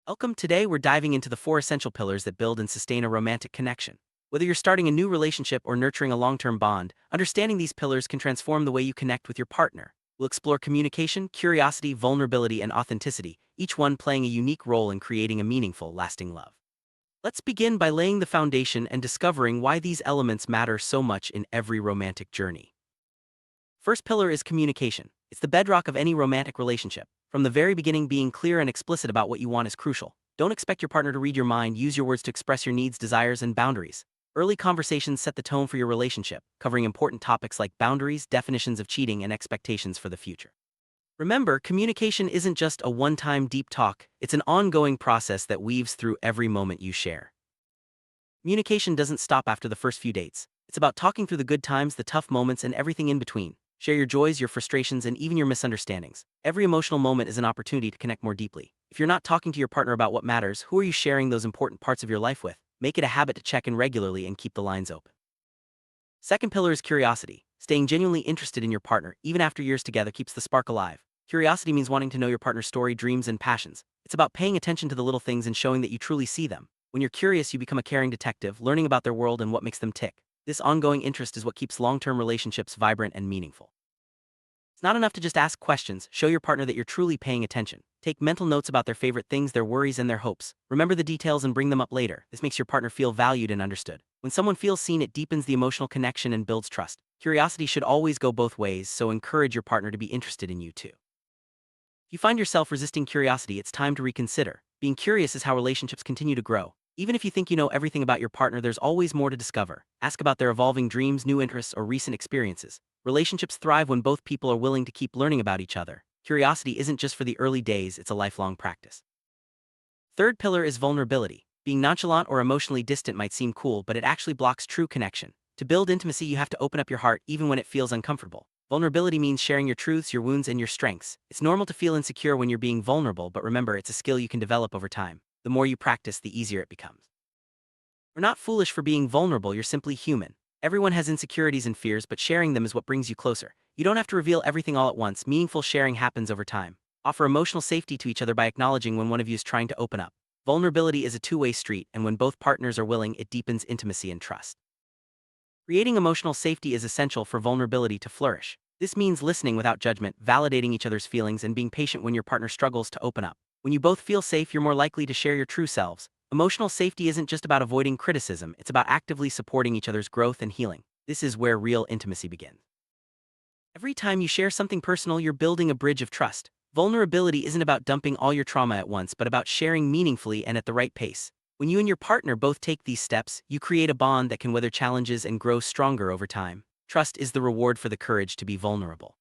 Welcome. Today, we're diving into the four essential pillars that build and sustain a romantic connection. Whether you're starting a new relationship or nurturing a long term bond, understanding these pillars can transform the way you connect with your partner. We'll explore communication, curiosity, vulnerability, and authenticity, each one playing a unique role in creating a meaningful, lasting love. Let's begin by laying the foundation and discovering why these elements matter so much in every romantic journey. First pillar is communication. It's the bedrock of any romantic relationship. From the very beginning, being clear and explicit about what you want is crucial. Don't expect your partner to read your mind, use your words to express your needs, desires, and boundaries. Early conversations set the tone for your relationship, covering important topics like boundaries, definitions of cheating, and expectations for the future. Remember, communication isn't just a one-time deep talk, it's an ongoing process that weaves through every moment you share. Communication doesn't stop after the first few dates. It's about talking through the good times, the tough moments, and everything in between. Share your joys, your frustrations, and even your misunderstandings. Every emotional moment is an opportunity to connect more deeply. If you're not talking to your partner about what matters, who are you sharing those important parts of your life with? Make it a habit to check in regularly and keep the lines open. Second pillar is curiosity. Staying genuinely interested in your partner, even after years together, keeps the spark alive. Curiosity means wanting to know your partner's story, dreams, and passions. It's about paying attention to the little things and showing that you truly see them. When you're curious, you become a caring detective, learning about their world and what makes them tick. This ongoing interest is what keeps long-term relationships vibrant and meaningful. It's not enough to just ask questions. Show your partner that you're truly paying attention. Take mental notes about their favorite things, their worries, and their hopes. Remember the details and bring them up later. This makes your partner feel valued and understood. When someone feels seen, it deepens the emotional connection and builds trust. Curiosity should always go both ways, so encourage your partner to be interested in you too. If you find yourself resisting curiosity, it's time to reconsider. Being curious is how relationships continue to grow. Even if you think you know everything about your partner, there's always more to discover. Ask about their evolving dreams, new interests, or recent experiences. Relationships thrive when both people are willing to keep learning about each other. Curiosity isn't just for the early days, it's a lifelong practice. Third pillar is vulnerability. Being nonchalant or emotionally distant might seem cool, but it actually blocks true connection. To build intimacy, you have to open up your heart even when it feels uncomfortable. Vulnerability means sharing your truths, your wounds, and your strengths. It's normal to feel insecure when you're being vulnerable, but remember, it's a skill you can develop over time. The more you practice, the easier it becomes. You're not foolish for being vulnerable, you're simply human. Everyone has insecurities and fears, but sharing them is what brings you closer. You don't have to reveal everything all at once. Meaningful sharing happens over time. Offer emotional safety to each other by acknowledging when one of you is trying to open up. Vulnerability is a two-way street, and when both partners are willing, it deepens intimacy and trust. Creating emotional safety is essential for vulnerability to flourish. This means listening without judgment, validating each other's feelings, and being patient when your partner struggles to open up. When you both feel safe, you're more likely to share your true selves. Emotional safety isn't just about avoiding criticism, it's about actively supporting each other's growth and healing. This is where real intimacy begins. Every time you share something personal, you're building a bridge of trust. Vulnerability isn't about dumping all your trauma at once, but about sharing meaningfully and at the right pace. When you and your partner both take these steps, you create a bond that can weather challenges and grow stronger over time. Trust is the reward for the courage to be vulnerable.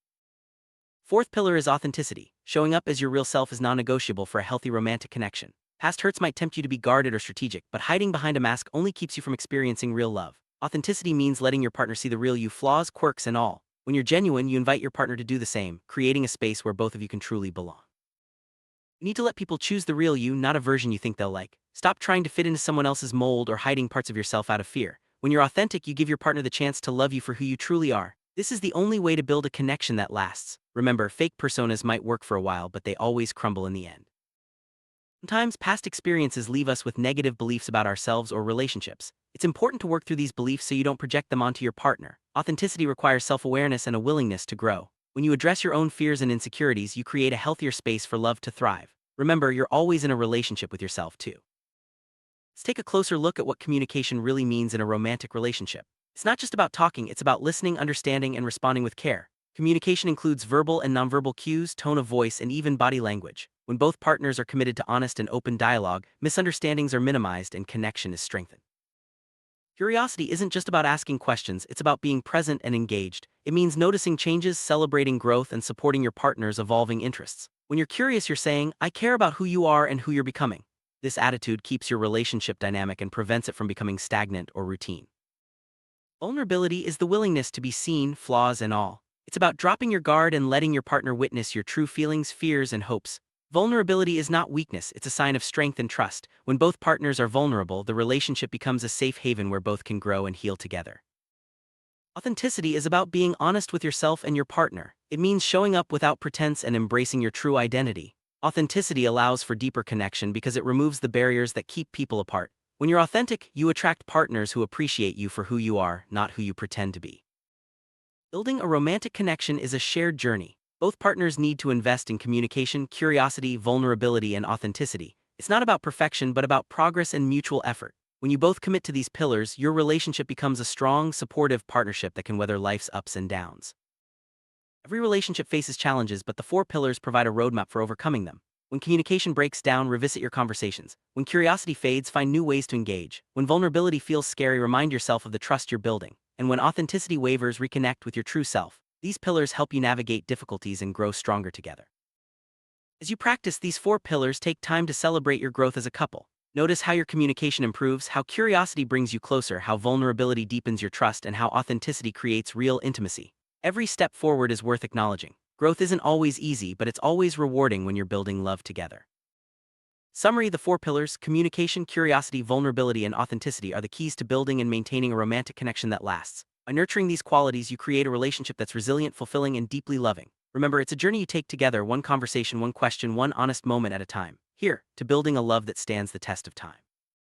Fourth pillar is authenticity. Showing up as your real self is non-negotiable for a healthy romantic connection. Past hurts might tempt you to be guarded or strategic, but hiding behind a mask only keeps you from experiencing real love. Authenticity means letting your partner see the real you, flaws, quirks, and all. When you're genuine, you invite your partner to do the same, creating a space where both of you can truly belong. You need to let people choose the real you, not a version you think they'll like. Stop trying to fit into someone else's mold or hiding parts of yourself out of fear. When you're authentic, you give your partner the chance to love you for who you truly are. This is the only way to build a connection that lasts. Remember, fake personas might work for a while, but they always crumble in the end. Sometimes past experiences leave us with negative beliefs about ourselves or relationships. It's important to work through these beliefs so you don't project them onto your partner. Authenticity requires self-awareness and a willingness to grow. When you address your own fears and insecurities, you create a healthier space for love to thrive. Remember, you're always in a relationship with yourself too. Let's take a closer look at what communication really means in a romantic relationship. It's not just about talking, it's about listening, understanding, and responding with care. Communication includes verbal and nonverbal cues, tone of voice, and even body language. When both partners are committed to honest and open dialogue, misunderstandings are minimized and connection is strengthened. Curiosity isn't just about asking questions, it's about being present and engaged. It means noticing changes, celebrating growth, and supporting your partner's evolving interests. When you're curious, you're saying, I care about who you are and who you're becoming. This attitude keeps your relationship dynamic and prevents it from becoming stagnant or routine. Vulnerability is the willingness to be seen, flaws and all. It's about dropping your guard and letting your partner witness your true feelings, fears, and hopes. Vulnerability is not weakness, it's a sign of strength and trust. When both partners are vulnerable, the relationship becomes a safe haven where both can grow and heal together. Authenticity is about being honest with yourself and your partner. It means showing up without pretense and embracing your true identity. Authenticity allows for deeper connection because it removes the barriers that keep people apart. When you're authentic, you attract partners who appreciate you for who you are, not who you pretend to be. Building a romantic connection is a shared journey. Both partners need to invest in communication, curiosity, vulnerability, and authenticity. It's not about perfection, but about progress and mutual effort. When you both commit to these pillars, your relationship becomes a strong, supportive partnership that can weather life's ups and downs. Every relationship faces challenges, but the four pillars provide a roadmap for overcoming them. When communication breaks down, revisit your conversations. When curiosity fades, find new ways to engage. When vulnerability feels scary, remind yourself of the trust you're building. And when authenticity wavers, reconnect with your true self. These pillars help you navigate difficulties and grow stronger together. As you practice these four pillars, take time to celebrate your growth as a couple. Notice how your communication improves, how curiosity brings you closer, how vulnerability deepens your trust, and how authenticity creates real intimacy. Every step forward is worth acknowledging. Growth isn't always easy, but it's always rewarding when you're building love together. Summary: the four pillars, communication, curiosity, vulnerability, and authenticity, are the keys to building and maintaining a romantic connection that lasts. By nurturing these qualities, you create a relationship that's resilient, fulfilling, and deeply loving. Remember, it's a journey you take together, one conversation, one question, one honest moment at a time. Here, to building a love that stands the test of time.